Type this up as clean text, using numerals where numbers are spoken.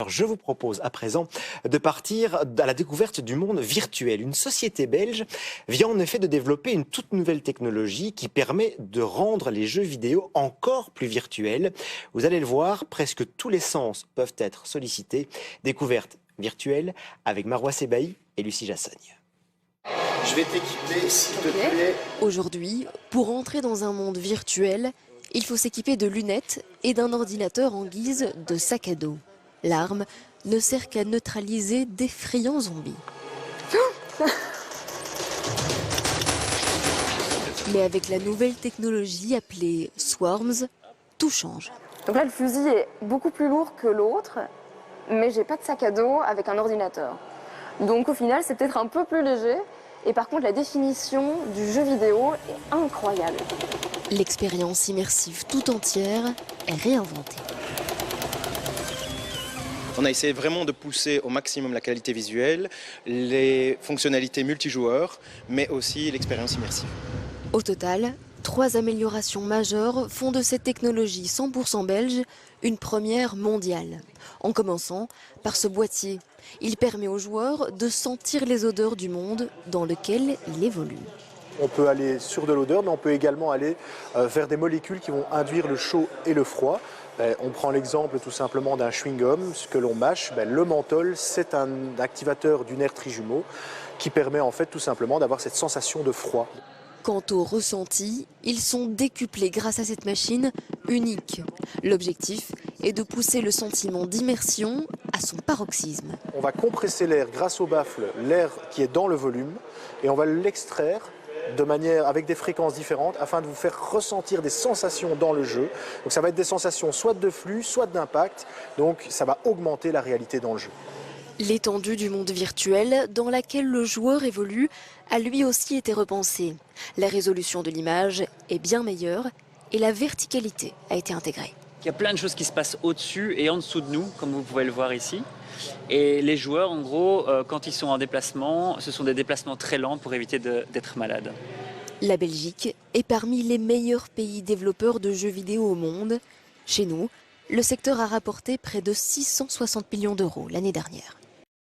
Alors, je vous propose à présent de partir à la découverte du monde virtuel. Une société belge vient en effet de développer une toute nouvelle technologie qui permet de rendre les jeux vidéo encore plus virtuels. Vous allez le voir, presque tous les sens peuvent être sollicités. Découverte virtuelle avec Marois Sebaï et Lucie Jassogne. Je vais t'équiper, s'il te plaît. Aujourd'hui, pour entrer dans un monde virtuel, il faut s'équiper de lunettes et d'un ordinateur en guise de sac à dos. L'arme ne sert qu'à neutraliser d'effrayants zombies. Mais avec la nouvelle technologie appelée Swarms, tout change. Donc là, le fusil est beaucoup plus lourd que l'autre, mais j'ai pas de sac à dos avec un ordinateur. Donc au final, c'est peut-être un peu plus léger. Et par contre, la définition du jeu vidéo est incroyable. L'expérience immersive tout entière est réinventée. On a essayé vraiment de pousser au maximum la qualité visuelle, les fonctionnalités multijoueurs, mais aussi l'expérience immersive. Au total, 3 améliorations majeures font de cette technologie 100% belge une première mondiale. En commençant par ce boîtier. Il permet aux joueurs de sentir les odeurs du monde dans lequel il évolue. On peut aller sur de l'odeur, mais on peut également aller vers des molécules qui vont induire le chaud et le froid. On prend l'exemple tout simplement d'un chewing-gum, ce que l'on mâche. Le menthol, c'est un activateur du nerf trijumeau qui permet en fait tout simplement d'avoir cette sensation de froid. Quant aux ressentis, ils sont décuplés grâce à cette machine unique. L'objectif est de pousser le sentiment d'immersion à son paroxysme. On va compresser l'air grâce au baffle, l'air qui est dans le volume, et on va l'extraire de manière avec des fréquences différentes afin de vous faire ressentir des sensations dans le jeu. Donc ça va être des sensations soit de flux, soit d'impact, donc ça va augmenter la réalité dans le jeu. L'étendue du monde virtuel dans laquelle le joueur évolue a lui aussi été repensée. La résolution de l'image est bien meilleure et la verticalité a été intégrée. Il y a plein de choses qui se passent au-dessus et en dessous de nous, comme vous pouvez le voir ici. Et les joueurs, en gros, quand ils sont en déplacement, ce sont des déplacements très lents pour éviter d'être malades. La Belgique est parmi les meilleurs pays développeurs de jeux vidéo au monde. Chez nous, le secteur a rapporté près de 660 millions d'euros l'année dernière.